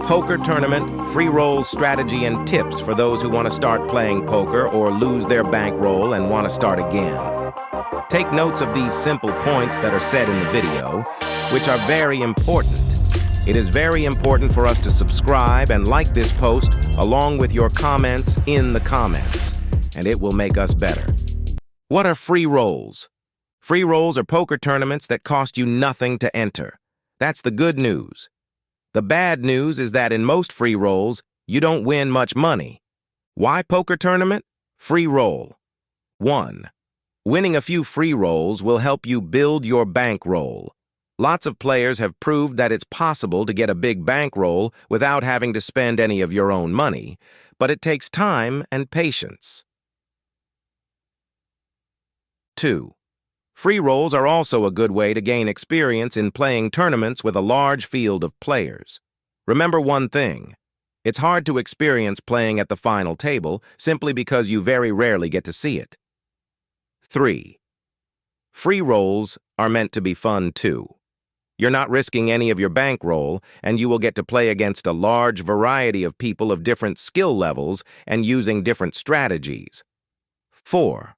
Poker tournament, free roll strategy and tips for those who want to start playing poker or lose their bankroll and want to start again. Take notes of these simple points that are said in the video, which are very important. It is very important for us to subscribe and like this post along with your comments in the comments, and it will make us better. What are free rolls? Free rolls are poker tournaments that cost you nothing to enter. That's the good news. The bad news is that in most free rolls, you don't win much money. Why poker tournament? Free roll. 1. Winning a few free rolls will help you build your bankroll. Lots of players have proved that it's possible to get a big bankroll without having to spend any of your own money, but it takes time and patience. 2. Free rolls are also a good way to gain experience in playing tournaments with a large field of players. Remember one thing, it's hard to experience playing at the final table simply because you very rarely get to see it. 3. Free rolls are meant to be fun too. You're not risking any of your bankroll, and you will get to play against a large variety of people of different skill levels and using different strategies. 4.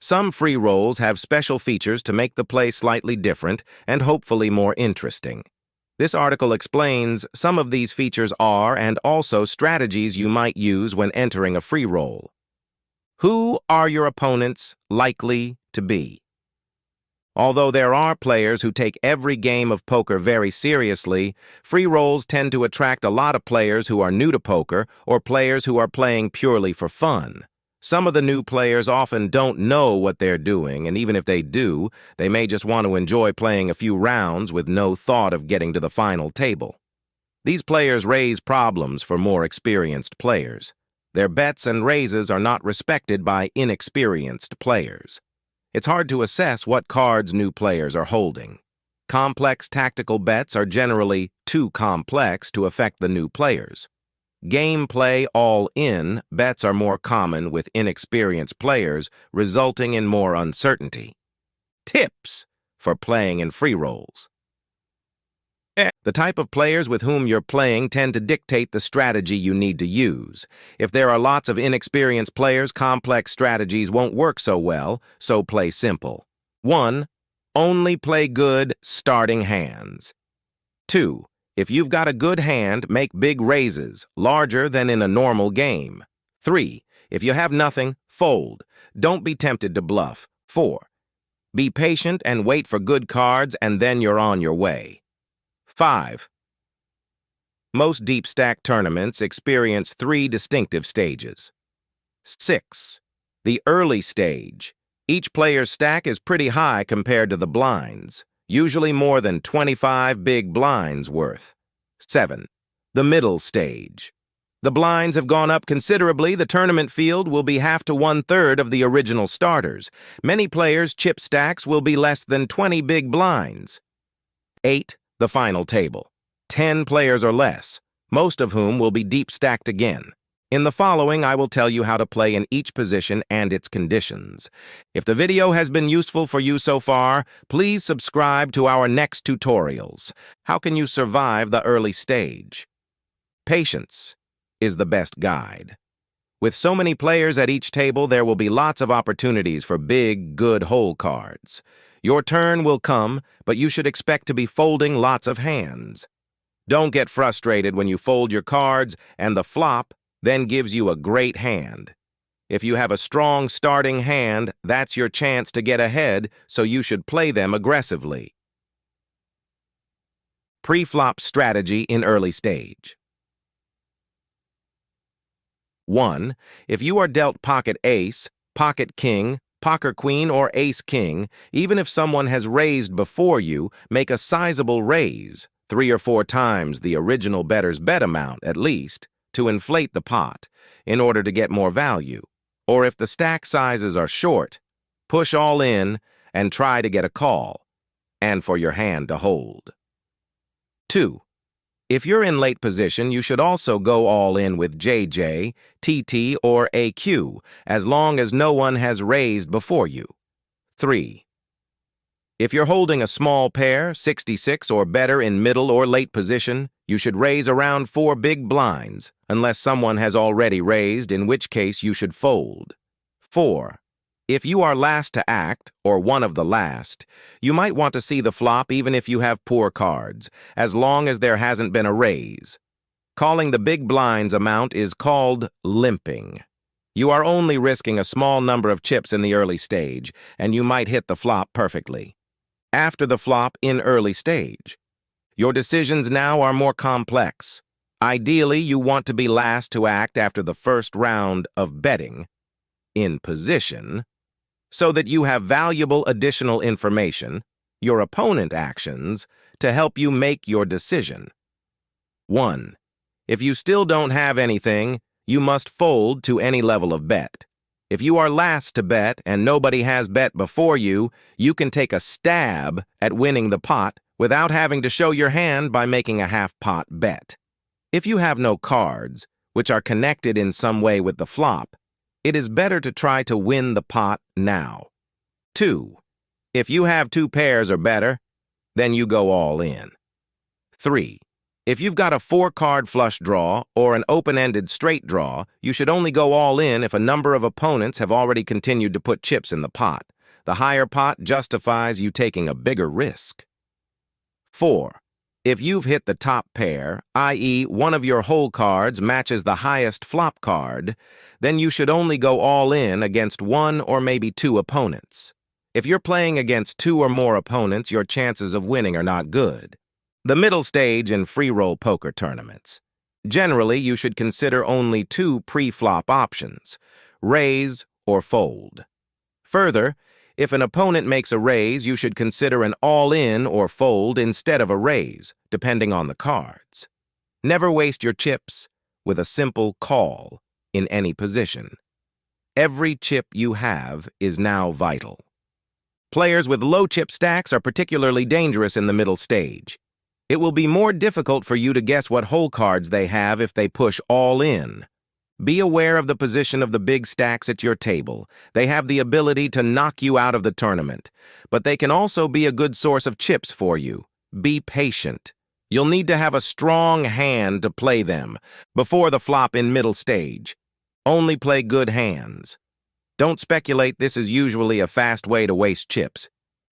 Some free rolls have special features to make the play slightly different and hopefully more interesting. This article explains some of these features are and also strategies you might use when entering a free roll. Who are your opponents likely to be? Although there are players who take every game of poker very seriously, free rolls tend to attract a lot of players who are new to poker or players who are playing purely for fun. Some of the new players often don't know what they're doing, and even if they do, they may just want to enjoy playing a few rounds with no thought of getting to the final table. These players raise problems for more experienced players. Their bets and raises are not respected by inexperienced players. It's hard to assess what cards new players are holding. Complex tactical bets are generally too complex to affect the new players. Gameplay all-in bets are more common with inexperienced players, resulting in more uncertainty. Tips for playing in free rolls. The type of players with whom you're playing tend to dictate the strategy you need to use. If there are lots of inexperienced players, complex strategies won't work so well, so play simple. 1. Only play good starting hands. 2. If you've got a good hand, make big raises, larger than in a normal game. 3. If you have nothing, fold. Don't be tempted to bluff. 4. Be patient and wait for good cards, and then you're on your way. 5. Most deep stack tournaments experience 3 distinctive stages. 6. The early stage. Each player's stack is pretty high compared to the blinds, usually more than 25 big blinds worth. 7. The middle stage. The blinds have gone up considerably. The tournament field will be half to 1/3 of the original starters. Many players' chip stacks will be less than 20 big blinds. 8. The final table. 10 players or less, most of whom will be deep stacked again. In the following, I will tell you how to play in each position and its conditions. If the video has been useful for you so far, please subscribe to our next tutorials. How can you survive the early stage? Patience is the best guide. With so many players at each table, there will be lots of opportunities for big, good hole cards. Your turn will come, but you should expect to be folding lots of hands. Don't get frustrated when you fold your cards and the flop then gives you a great hand. If you have a strong starting hand, that's your chance to get ahead, so you should play them aggressively. Pre-flop strategy in early stage. 1. If you are dealt pocket ace, pocket king, pocket queen, or ace king, even if someone has raised before you, make a sizable raise, 3 or 4 times the original better's bet amount at least, to inflate the pot, in order to get more value. Or if the stack sizes are short, push all in and try to get a call, and for your hand to hold. 2. If you're in late position, you should also go all in with JJ, TT, or AQ, as long as no one has raised before you. 3. If you're holding a small pair, 66 or better in middle or late position, You should raise around 4 big blinds, unless someone has already raised, in which case you should fold. 4. If you are last to act, or one of the last, you might want to see the flop even if you have poor cards, as long as there hasn't been a raise. Calling the big blinds amount is called limping. You are only risking a small number of chips in the early stage, and you might hit the flop perfectly. After the flop in early stage, your decisions now are more complex. Ideally, you want to be last to act after the first round of betting, in position, so that you have valuable additional information, your opponent actions, to help you make your decision. 1. If you still don't have anything, you must fold to any level of bet. If you are last to bet and nobody has bet before you, you can take a stab at winning the pot without having to show your hand by making a half-pot bet. If you have no cards, which are connected in some way with the flop, it is better to try to win the pot now. 2. If you have 2 pairs or better, then you go all in. 3. If you've got a 4-card flush draw or an open-ended straight draw, you should only go all in if a number of opponents have already continued to put chips in the pot. The higher pot justifies you taking a bigger risk. 4. If you've hit the top pair, i.e. one of your hole cards matches the highest flop card, then you should only go all in against 1 or maybe 2 opponents. If you're playing against 2 or more opponents, your chances of winning are not good. The middle stage in free-roll poker tournaments. Generally, you should consider only 2 pre-flop options, raise or fold. Further, if an opponent makes a raise, you should consider an all-in or fold instead of a raise, depending on the cards. Never waste your chips with a simple call in any position. Every chip you have is now vital. Players with low chip stacks are particularly dangerous in the middle stage. It will be more difficult for you to guess what hole cards they have if they push all in. Be aware of the position of the big stacks at your table. They have the ability to knock you out of the tournament, but they can also be a good source of chips for you. Be patient. You'll need to have a strong hand to play them before the flop in middle stage. Only play good hands. Don't speculate. This is usually a fast way to waste chips.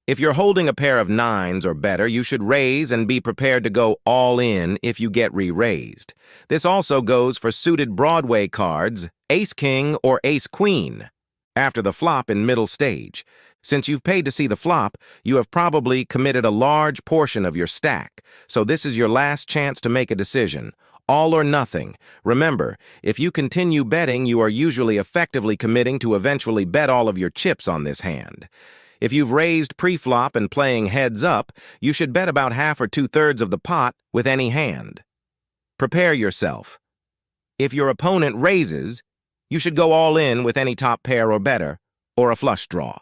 If you're holding a pair of 9s or better, you should raise and be prepared to go all in if you get re-raised. This also goes for suited Broadway cards, ace-king or ace-queen. After the flop in middle stage, since you've paid to see the flop, you have probably committed a large portion of your stack, so this is your last chance to make a decision. All or nothing. Remember, if you continue betting, you are usually effectively committing to eventually bet all of your chips on this hand. If you've raised pre-flop and playing heads up, you should bet about half or 2/3 of the pot with any hand. Prepare yourself. If your opponent raises, you should go all in with any top pair or better, or a flush draw.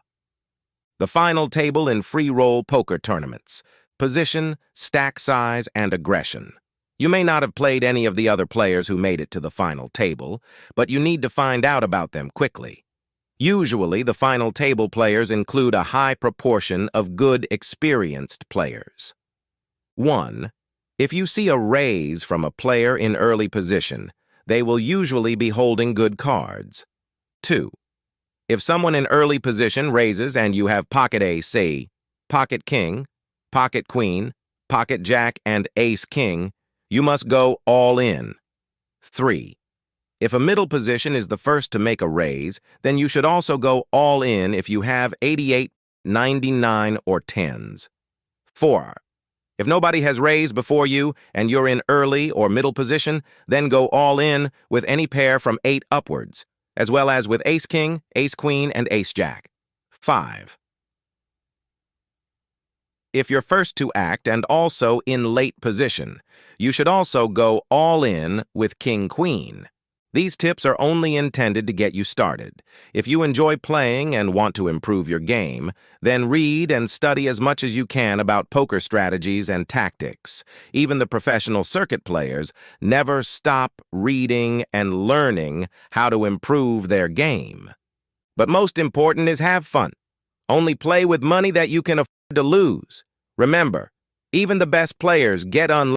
The final table in free-roll poker tournaments: position, stack size, and aggression. You may not have played any of the other players who made it to the final table, but you need to find out about them quickly. Usually, the final table players include a high proportion of good, experienced players. 1. If you see a raise from a player in early position, they will usually be holding good cards. 2. If someone in early position raises and you have pocket ace, say, pocket king, pocket queen, pocket jack, and ace king, you must go all in. 3. If a middle position is the first to make a raise, then you should also go all in if you have 88, 99, or 10s. 4. If nobody has raised before you and you're in early or middle position, then go all in with any pair from 8 upwards, as well as with ace-king, ace-queen, and ace-jack. 5. If you're first to act and also in late position, you should also go all in with king-queen. These tips are only intended to get you started. If you enjoy playing and want to improve your game, then read and study as much as you can about poker strategies and tactics. Even the professional circuit players never stop reading and learning how to improve their game. But most important is have fun. Only play with money that you can afford to lose. Remember, even the best players get unlucky.